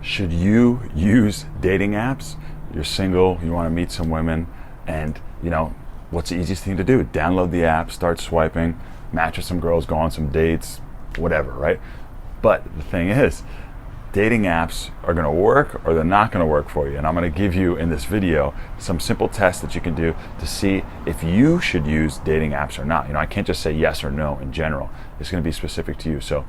Should you use dating apps? You're single, you want to meet some women, and what's the easiest thing to do? Download the app, start swiping, match with some girls, go on some dates, whatever, right? But the thing is, dating apps are going to work or they're not going to work for you. And I'm going to give you in this video some simple tests that you can do to see if you should use dating apps or not. I can't just say yes or no in general. It's going to be specific to you. So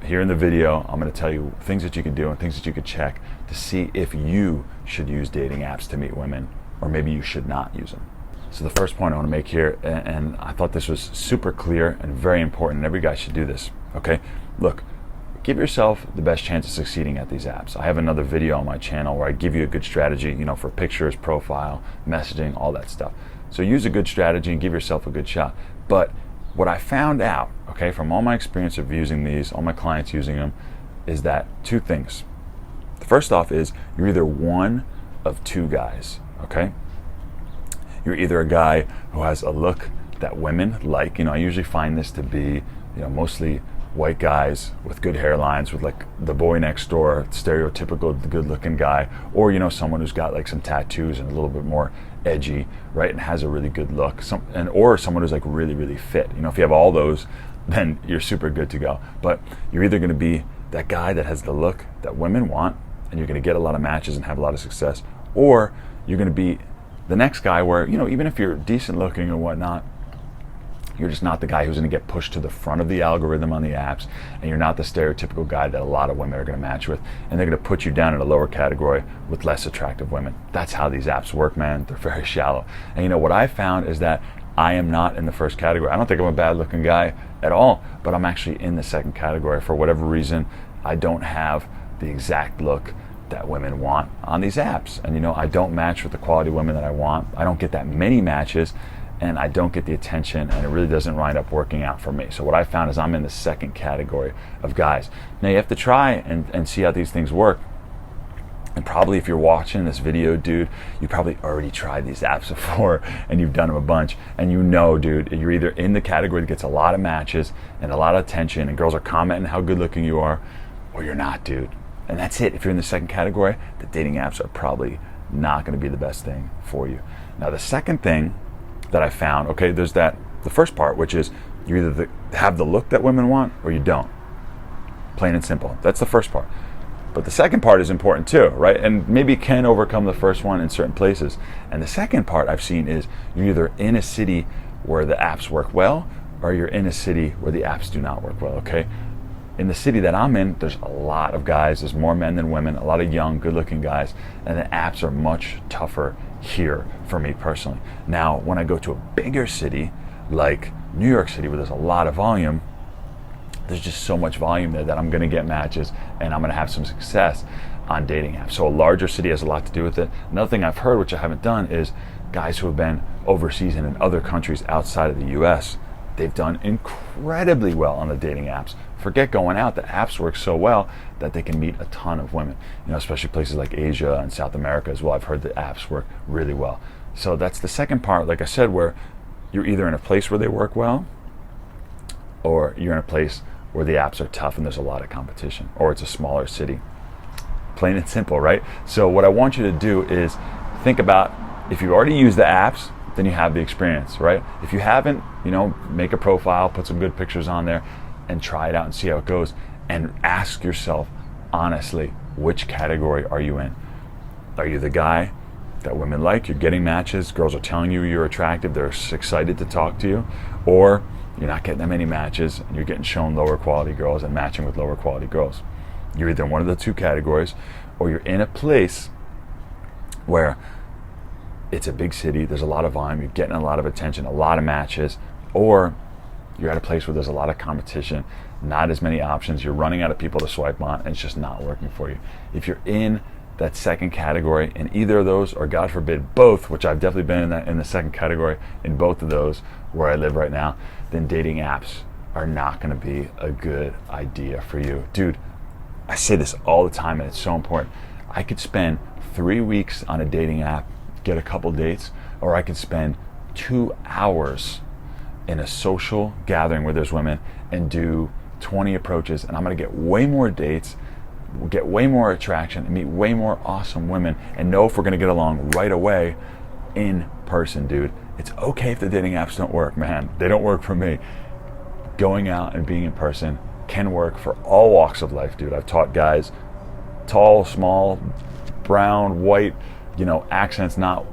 here in the video, I'm going to tell you things that you can do and things that you can check to see if you should use dating apps to meet women, or maybe you should not use them. So the first point I want to make here, and I thought this was super clear and very important, and every guy should do this, okay? Look, give yourself the best chance of succeeding at these apps. I have another video on my channel where I give you a good strategy, for pictures, profile, messaging, all that stuff. So use a good strategy and give yourself a good shot. But what I found out, okay, from all my experience of using these, all my clients using them, is that two things. The first off is you're either one of two guys, okay? You're either a guy who has a look that women like. I usually find this to be, mostly white guys with good hairlines, with like the boy next door, stereotypical good-looking guy, or someone who's got like some tattoos and a little bit more edgy, right, and has a really good look, or someone who's like really, really fit. If you have all those, then you're super good to go. But you're either going to be that guy that has the look that women want, and you're going to get a lot of matches and have a lot of success, or you're going to be the next guy where, even if you're decent looking or whatnot, you're just not the guy who's going to get pushed to the front of the algorithm on the apps, and you're not the stereotypical guy that a lot of women are going to match with, and they're going to put you down in a lower category with less attractive women. That's how these apps work, man. They're very shallow. And what I found is that I am not in the first category. I don't think I'm a bad looking guy at all, but I'm actually in the second category. For whatever reason, I don't have the exact look that women want on these apps. And I don't match with the quality women that I want. I don't get that many matches, and I don't get the attention, and it really doesn't wind up working out for me. So what I found is I'm in the second category of guys. Now you have to try and see how these things work. And probably if you're watching this video, dude, you probably already tried these apps before and you've done them a bunch. And dude, you're either in the category that gets a lot of matches and a lot of attention and girls are commenting how good looking you are, or you're not, dude. And that's it. If you're in the second category, the dating apps are probably not going to be the best thing for you. Now the second thing that I found, okay, there's the first part, which is you either have the look that women want or you don't. Plain and simple. That's the first part. But the second part is important too, right? And maybe can overcome the first one in certain places. And the second part I've seen is you're either in a city where the apps work well, or you're in a city where the apps do not work well, okay? In the city that I'm in, there's a lot of guys, there's more men than women, a lot of young, good-looking guys, and the apps are much tougher here for me personally. Now, when I go to a bigger city like New York City, where there's a lot of volume, there's just so much volume there that I'm going to get matches and I'm going to have some success on dating apps. So a larger city has a lot to do with it. Another thing I've heard, which I haven't done, is guys who have been overseas and in other countries outside of the US, they've done incredibly well on the dating apps. Forget going out, the apps work so well that they can meet a ton of women, especially places like Asia and South America as well. I've heard the apps work really well. So that's the second part, like I said, where you're either in a place where they work well, or you're in a place where the apps are tough and there's a lot of competition, or it's a smaller city. Plain and simple, right? So what I want you to do is think about, if you already use the apps, then you have the experience, right? If you haven't, make a profile, put some good pictures on there, and try it out and see how it goes. And ask yourself, honestly, which category are you in? Are you the guy that women like? You're getting matches, girls are telling you you're attractive, they're excited to talk to you, or you're not getting that many matches and you're getting shown lower quality girls and matching with lower quality girls. You're either in one of the two categories, or you're in a place where it's a big city, there's a lot of volume, you're getting a lot of attention, a lot of matches, or you're at a place where there's a lot of competition, not as many options, you're running out of people to swipe on, and it's just not working for you. If you're in that second category in either of those, or God forbid both, which I've definitely been in the second category in both of those where I live right now, then dating apps are not going to be a good idea for you. Dude, I say this all the time and it's so important. I could spend 3 weeks on a dating app, get a couple dates, or I could spend 2 hours in a social gathering where there's women and do 20 approaches, and I'm going to get way more dates, get way more attraction and meet way more awesome women and know if we're going to get along right away in person, dude. It's okay if the dating apps don't work, man. They don't work for me. Going out and being in person can work for all walks of life, dude. I've taught guys, tall, small, brown, white, accents, not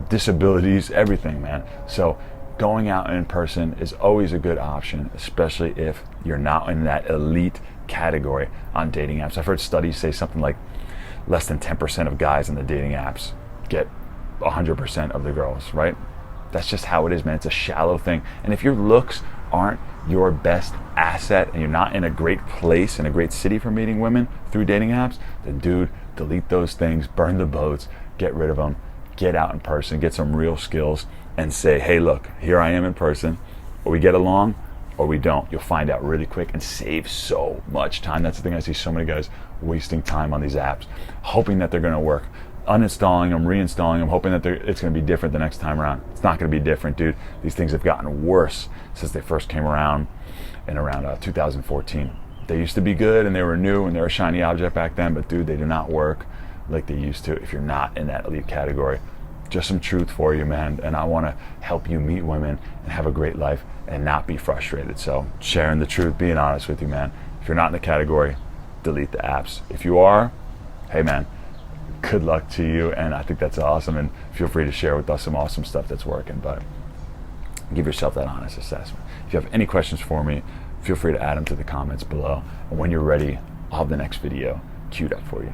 disabilities, everything, man. So going out in person is always a good option, especially if you're not in that elite category on dating apps. I've heard studies say something like less than 10% of guys on the dating apps get 100% of the girls, right? That's just how it is, man. It's a shallow thing. And if your looks aren't your best asset and you're not in a great place, in a great city for meeting women through dating apps, then dude, delete those things, burn the boats, get rid of them, get out in person, get some real skills, and say, hey, look, here I am in person, or we get along or we don't. You'll find out really quick and save so much time. That's the thing. I see so many guys wasting time on these apps, hoping that they're going to work, uninstalling them, reinstalling them, hoping that it's going to be different the next time around. It's not going to be different, dude. These things have gotten worse since they first came around in around 2014. They used to be good and they were new and they were a shiny object back then, but dude, they do not work like they used to if you're not in that elite category. Just some truth for you, man. And I want to help you meet women and have a great life and not be frustrated. So sharing the truth, being honest with you, man. If you're not in the category, delete the apps. If you are, hey, man, good luck to you. And I think that's awesome. And feel free to share with us some awesome stuff that's working. But give yourself that honest assessment. If you have any questions for me, feel free to add them to the comments below. And when you're ready, I'll have the next video queued up for you.